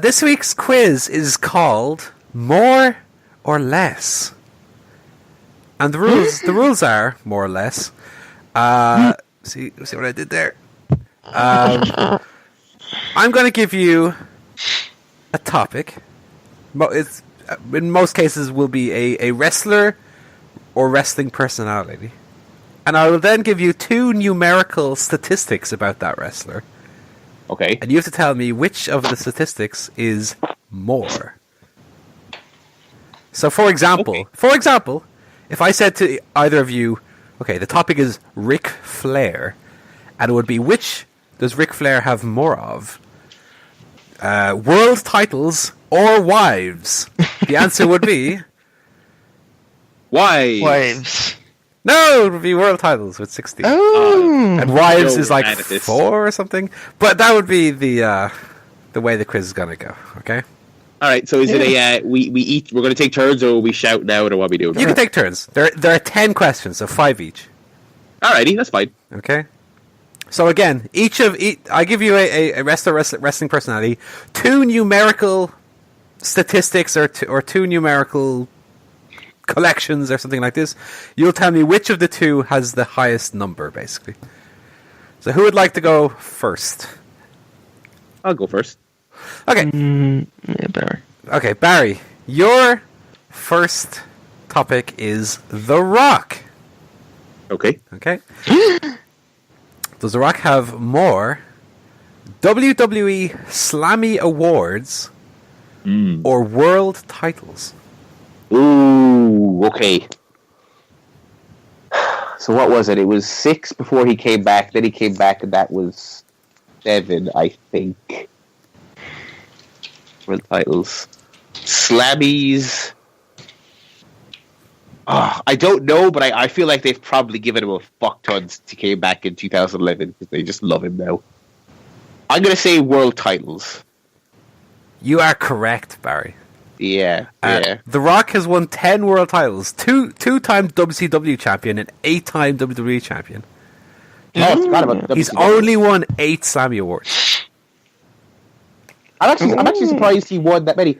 This week's quiz is called More or Less. And the rules are more or less. See what I did there? I'm going to give you a topic. It's, in most cases, will be a wrestler or wrestling personality. And I will then give you 2 numerical statistics about that wrestler. Okay. And you have to tell me which of the statistics is more. So, for example, if I said to either of you, okay, the topic is Ric Flair, and it would be, which does Ric Flair have more of? World titles or wives? The answer would be... Wives. No, it would be world titles with 60. Oh. And wives is like 4 or something. But that would be the way the quiz is going to go, okay? All right, so is it we're going to take turns, or we shout now, or what are we doing? You can take turns. There are 10 questions, so 5 each. Alrighty, that's fine. Okay. So again, I give you a wrestling personality, 2 numerical statistics or two numerical collections or something like this. You'll tell me which of the 2 has the highest number, basically. So who would like to go first? I'll go first. Okay. Yeah, Barry. Okay, Barry, your first topic is The Rock. Okay. Okay. Does The Rock have more WWE Slammy Awards or world titles? Ooh, okay. So what was it? It was 6 before he came back. Then he came back, and that was 7, I think. World titles. Slammies. I don't know, but I feel like they've probably given him a fuck ton since he came back in 2011 because they just love him now. I'm going to say world titles. You are correct, Barry. Yeah. The Rock has won 10 world titles, two-time WCW champion and 8-time WWE champion. Oh, I forgot about WCW. He's only won 8 Slammy Awards. I'm actually surprised he won that many.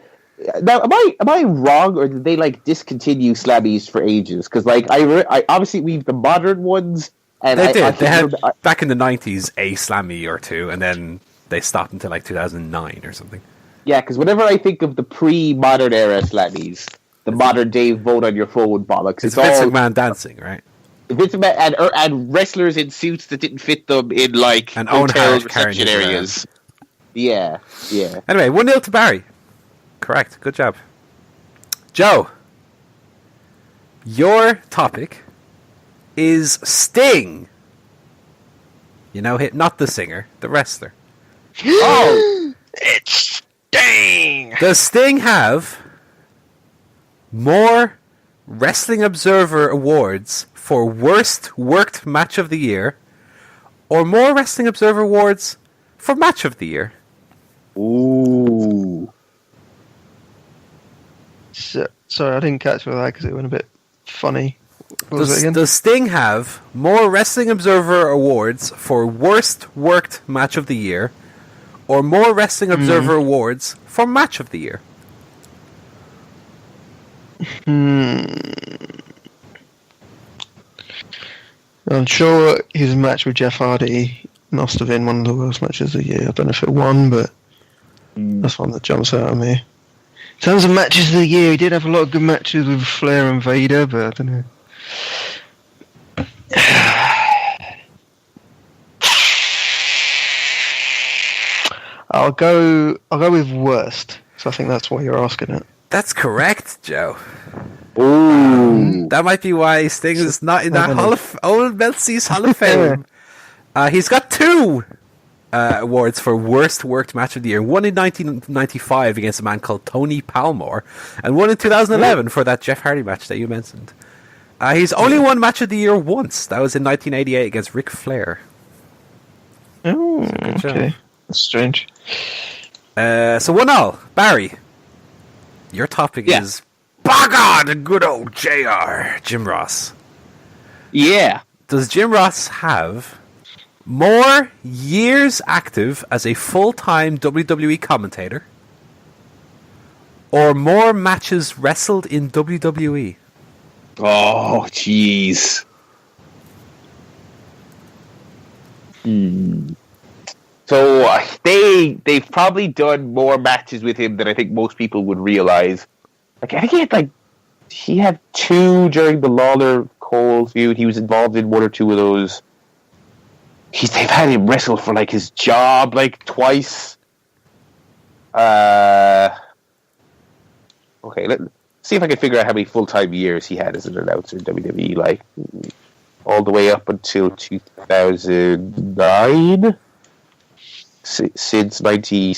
Now, am I wrong, or did they discontinue Slammies for ages? Because I obviously we've the modern ones, and they did. They had back in the 90s a Slammy or 2, and then they stopped until 2009 or something. Yeah, because whenever I think of the pre-modern era Slammies, the modern day vote on your phone bollocks, it's Vince McMahon dancing, right? Vince McMahon and wrestlers in suits that didn't fit them in and hotel reception areas. Yeah. Anyway, 1-0 to Barry. Correct. Good job. Joe, your topic is Sting. Not the singer, the wrestler. Oh! It's Sting! Does Sting have more Wrestling Observer Awards for Worst Worked Match of the Year or more Wrestling Observer Awards for Match of the Year? Ooh. Sorry, I didn't catch all that because it went a bit funny. What was it again? Does Sting have more Wrestling Observer Awards for Worst Worked Match of the Year or more Wrestling Observer Awards for Match of the Year? I'm sure his match with Jeff Hardy must have been one of the worst matches of the year. I don't know if it won, but that's one that jumps out at me. In terms of matches of the year, he did have a lot of good matches with Flair and Vader, but I don't know. I'll go with worst. So I think that's why you're asking it. That's correct, Joe. Ooh. That might be why Sting is not in that Old Meltzy's Hall of Fame. He's got 2 awards for Worst Worked Match of the Year. One in 1995 against a man called Tony Palmore, and one in 2011 for that Jeff Hardy match that you mentioned. He's only won Match of the Year once. That was in 1988 against Ric Flair. Oh, okay. That's strange. So 1-0. Barry, your topic is, by God, the good old JR, Jim Ross. Yeah. Does Jim Ross have more years active as a full-time WWE commentator or more matches wrestled in WWE? Oh, jeez. So they've probably done more matches with him than I think most people would realize. Like, I think he had 2 during the Lawler Cole feud. He was involved in 1 or 2 of those. They've had him wrestle for like his job like twice. Okay, let's see if I can figure out how many full-time years he had as an announcer in WWE, like all the way up until 2009. Since 90.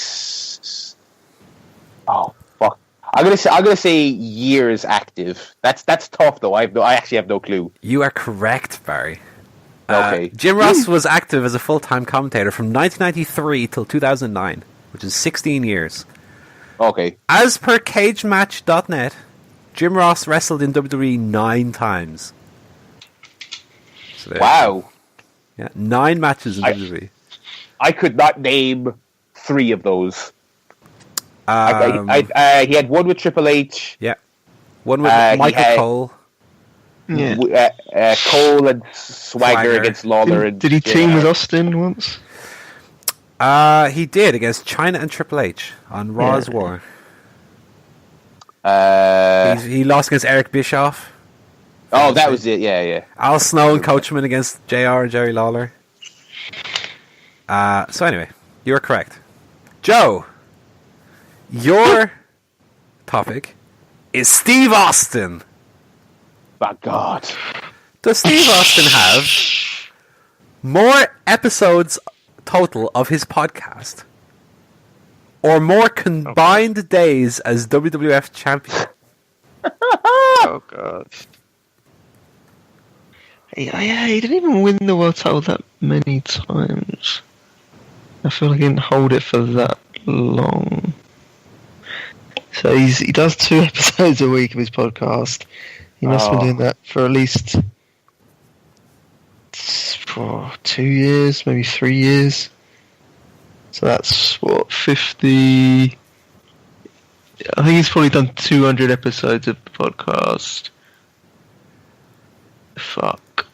Oh fuck! I'm gonna say years active. That's tough though. I actually have no clue. You are correct, Barry. Okay. Jim Ross was active as a full-time commentator from 1993 till 2009, which is 16 years. Okay. As per CageMatch.net, Jim Ross wrestled in WWE 9 times. So Wow. Yeah, 9 matches in WWE. I could not name 3 of those. He had 1 with Triple H. Yeah. One with Michael Cole. Yeah. Cole and Swagger against Lawler. Did he team with Austin once? He did against China and Triple H on Raw's War. He lost against Eric Bischoff. Oh, that was it. Yeah. Al Snow and Coachman against JR and Jerry Lawler. So anyway, you were correct. Joe, your topic is Steve Austin. My God. Does Steve Austin have more episodes total of his podcast, or more combined days as WWF champion? Oh God. Yeah, he didn't even win the world title that many times. I feel like he didn't hold it for that long. So he does 2 episodes a week of his podcast. He must have been doing that for at least 2 years, maybe 3 years. So that's 50. I think he's probably done 200 episodes of the podcast. Fuck.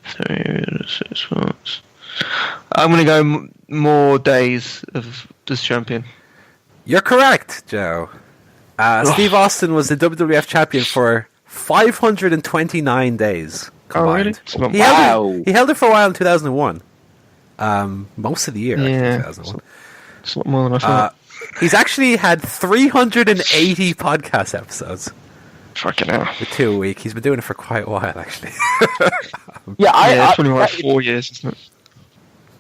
6 months. I'm going to go more days of this champion. You're correct, Joe. Steve Austin was the WWF champion for 529 days combined. Oh, really? He held it for a while in 2001. Most of the year, yeah, 2001. It's a lot more than I thought. He's actually had 380 podcast episodes. Fucking hell. With 2 a week. He's been doing it for quite a while, actually. It's only like 4 years, isn't it?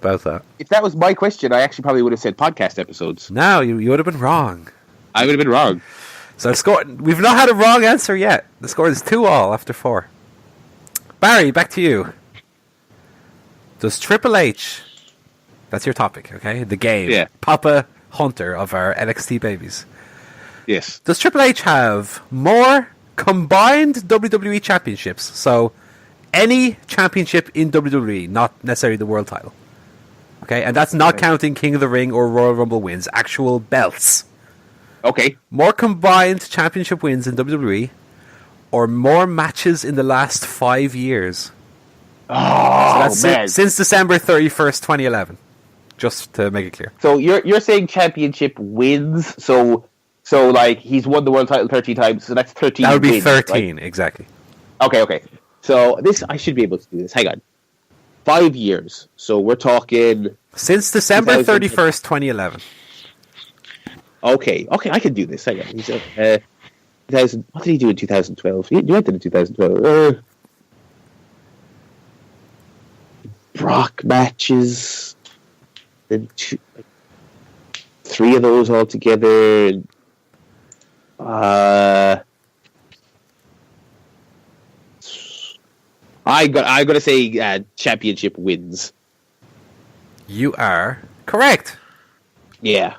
About that. If that was my question, I actually probably would have said podcast episodes. No, you would have been wrong. I would have been wrong. So we've not had a wrong answer yet. The score is 2-2 after 4. Barry, back to you. Does Triple H, that's your topic, okay? The game. Yeah. Papa Hunter of our NXT babies. Yes. Does Triple H have more combined WWE championships? So, any championship in WWE, not necessarily the world title. Okay, and that's not counting King of the Ring or Royal Rumble wins, actual belts. Okay. More combined championship wins in WWE, or more matches in the last 5 years. Oh, So man. since December 31st, 2011. Just to make it clear. So you're saying championship wins, so like he's won the world title 13 times, so that's 13 That would be wins, 13, right? exactly. Okay. So I should be able to do this. Hang on. 5 years. So we're talking... Since December 2000 31st, 2011. Okay, I can do this. Hang on. He's 2000. What did he do in 2012? He went in 2012. Brock matches. Then 3 of those all together. I'm gonna say championship wins. You are correct. Yeah.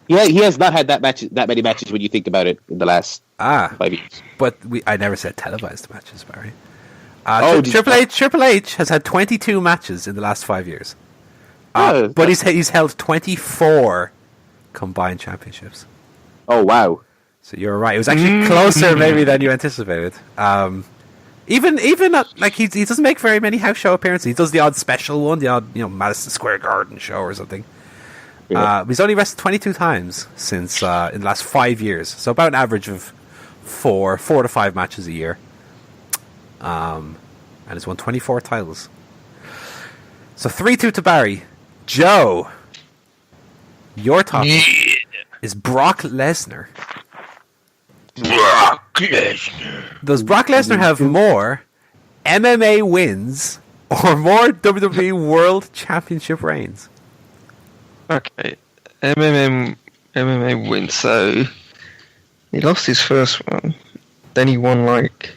He has not had that many matches when you think about it in the last 5 years. But I never said televised matches, Barry. Triple H has had 22 matches in the last 5 years. But he's held 24 combined championships. Oh, wow. So you're right. It was actually closer, maybe, than you anticipated. Even like he doesn't make very many house show appearances. He does the odd special one, the odd Madison Square Garden show or something. Yeah. He's only wrestled 22 times since in the last 5 years, so about an average of 4 to 5 matches a year. And he's won 24 titles. So 3-2 to Barry. Joe, your topic is Brock Lesnar. Does Brock Lesnar have more MMA wins or more WWE World Championship reigns? Okay, MMA wins. So he lost his first one, then he won like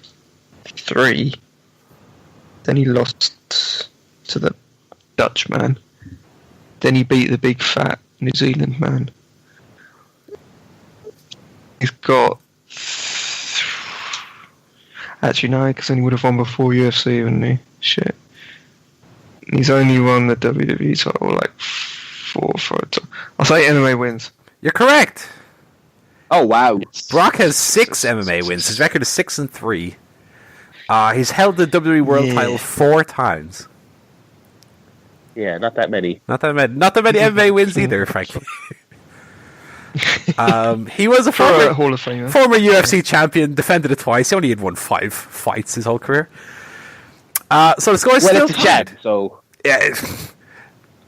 3, then he lost to the Dutch man, then he beat the big fat New Zealand man. He's got actually no, because then he would have won before UFC, wouldn't he? Shit. He's only won the WWE title like 4 or 5 times. I'll say MMA wins. You're correct. Oh wow! Brock has 6 MMA wins. His record is 6-3. He's held the WWE World title 4 times. Yeah, not that many. Not that many MMA wins either, frankly. He was a former Hall of Famer. Former UFC champion, defended it twice. He only had won 5 fights his whole career. So the score is still it's a chat, so yeah,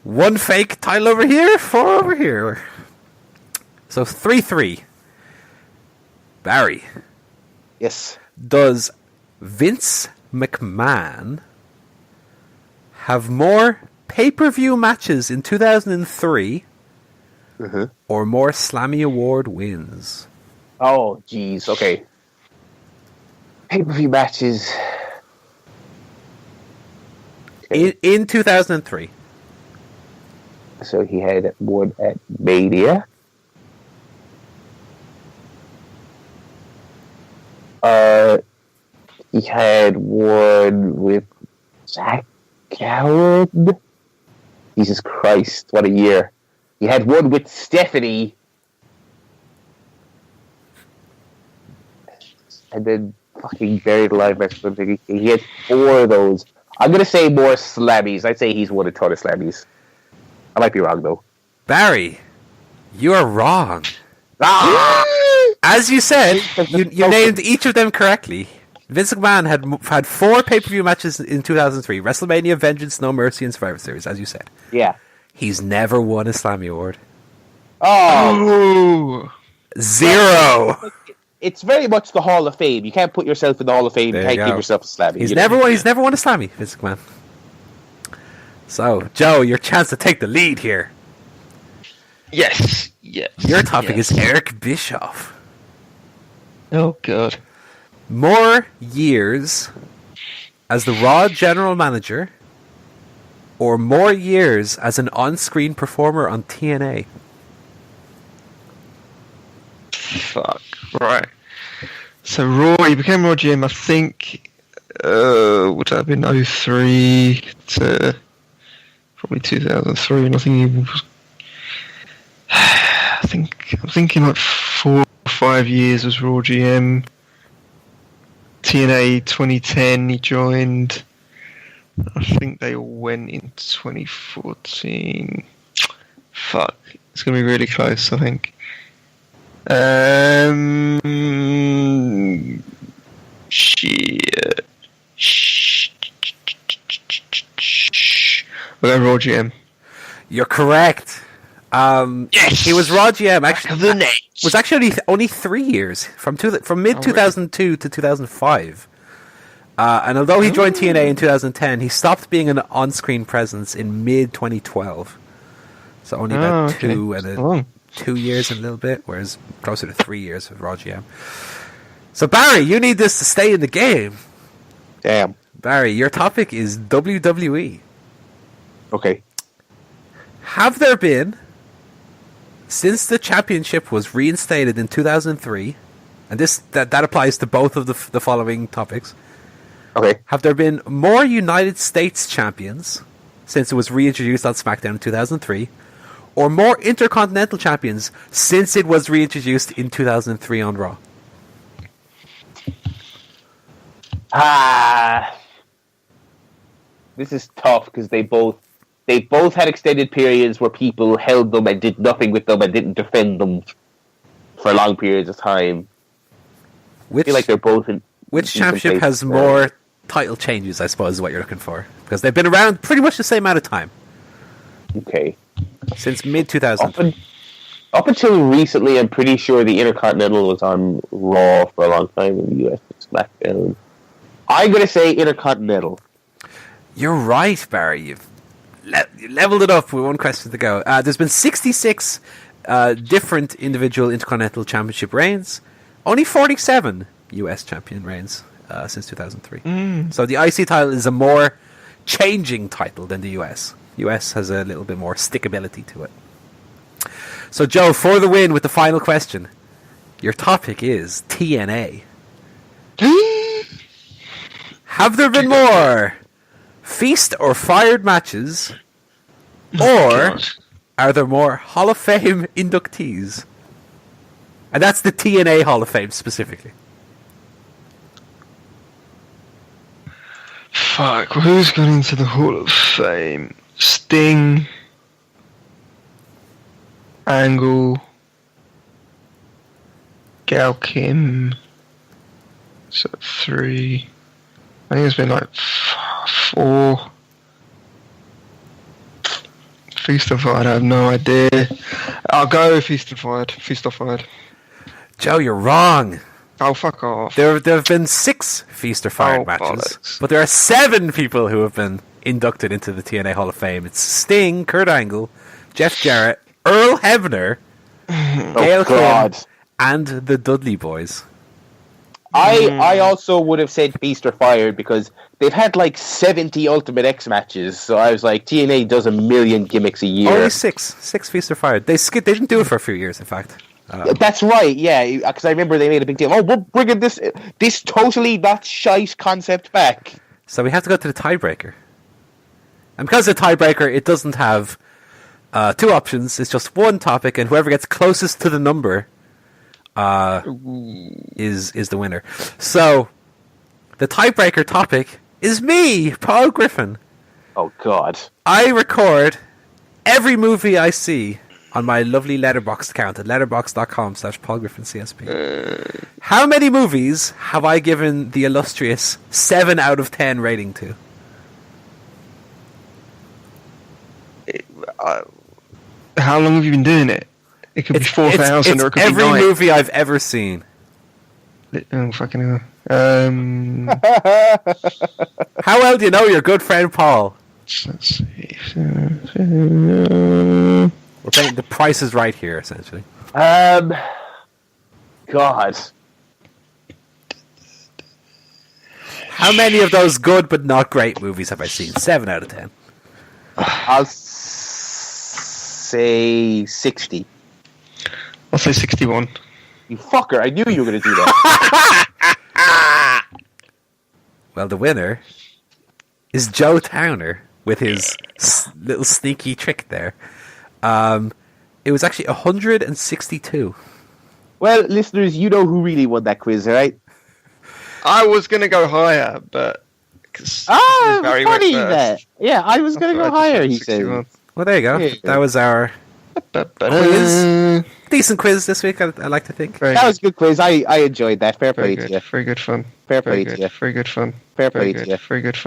1 fake title over here, 4 over here. So 3-3. Barry. yes. Does Vince McMahon have more pay-per-view matches in 2003 or more Slammy Award wins? Oh jeez. Okay. Pay-per-view matches. In 2003. So he had one at Mania. He had one with Zach Gallen. Jesus Christ, what a year. He had one with Stephanie. And then fucking buried alive match. He had 4 of those. I'm going to say more Slammies. I'd say he's won a ton of Slammies. I might be wrong, though. Barry, you are wrong. Ah! As you said, you named each of them correctly. Vince McMahon had 4 pay-per-view matches in 2003. WrestleMania, Vengeance, No Mercy, and Survivor Series, as you said. Yeah. He's never won a Slammy Award. Oh! 0! It's very much the Hall of Fame. You can't put yourself in the Hall of Fame. You can't give yourself a Slammy. He's never won a Slammy, Vince McMahon. So, Joe, your chance to take the lead here. Yes. Yes. Your topic is Eric Bischoff. Oh god. More years as the Raw general manager or more years as an on-screen performer on TNA? Fuck. Right. So Raw, he became Raw GM, I think, would that have been 03 to probably 2003, and I think he was, I'm thinking like 4 or 5 years as Raw GM. TNA 2010 he joined. I think they all went in 2014. Fuck. It's going to be really close, I think. Shit. We'll go Raw GM. You're correct. Yes! He was Raw GM. Actually, was actually only 3 years from mid 2002 to 2005. And although he joined TNA in 2010, he stopped being an on-screen presence in mid 2012. So only about 2 years and a little bit, whereas closer to 3 years with Raw GM. So Barry, you need this to stay in the game. Damn. Barry, your topic is WWE. Okay. Have there been, since the championship was reinstated in 2003, and that applies to both of the following topics, Okay. have there been more United States champions since it was reintroduced on SmackDown in 2003, or more Intercontinental Champions since it was reintroduced in 2003 on Raw? This is tough because they both had extended periods where people held them and did nothing with them and didn't defend them for long periods of time. I feel like they're both in... Which championship has more title changes, I suppose, is what you're looking for. Because they've been around pretty much the same amount of time. Okay. Since mid-2000. Up until recently, I'm pretty sure the Intercontinental was on Raw for a long time in the US SmackDown. I'm going to say Intercontinental. You're right, Barry. You've leveled it up with one question to go. There's been 66 different individual Intercontinental Championship reigns. Only 47 US champion reigns since 2003. So the IC title is a more changing title than the US. US has a little bit more stickability to it. So Joe, for the win with the final question, your topic is TNA. Have there been more feast or fired matches, or are there more Hall of Fame inductees? And that's the TNA Hall of Fame specifically. Fuck, who's gone into the Hall of Fame? Sting, Angle, Gal Kim. So 3. I think it's been like 4. Feast or Fired, I have no idea. I'll go Feast or Fired. Feast or Fired. Joe, you're wrong. Oh, fuck off. There have been 6 Feast or Fired matches, bollocks. but there are 7 people who have been inducted into the TNA Hall of Fame. It's Sting, Kurt Angle, Jeff Jarrett, Earl Hebner, Gail Kim, and the Dudley Boys. I also would have said Feast or Fired because they've had like 70 Ultimate X matches, so I was like, TNA does a million gimmicks a year. Only 6 Feast or Fired. They didn't do it for a few years, in fact. That's right, yeah, because I remember they made a big deal. Oh, we're bringing this totally not shite concept back. So we have to go to the tiebreaker. And because of the tiebreaker, it doesn't have 2 options. It's just one topic, and whoever gets closest to the number is the winner. So the tiebreaker topic is me, Paul Griffin. Oh, God. I record every movie I see on my lovely Letterboxd account at letterboxd.com/PaulGriffinCSP. How many movies have I given the illustrious 7 out of 10 rating to? How long have you been doing it? It could be 4,000 or it could be 9. Every movie I've ever seen. Oh, fucking hell. How well do you know your good friend Paul? Let's see. We're playing The Price is Right here, essentially. God. How many of those good but not great movies have I seen? 7 out of 10. I'll say 60. I'll say 61. You fucker, I knew you were going to do that. Well, the winner is Joe Towner with his little sneaky trick there. It was actually 162. Well, listeners, you know who really won that quiz, right? I was going to go higher, but... Funny that. Yeah, I was going to go higher, he said. Well, there you go. Yeah. That was our quiz. Decent quiz this week, I like to think. That was a good quiz. I enjoyed that. Fair play to you. Very good fun. Fair play to you. Very good fun. Fair play to you. Very good fun.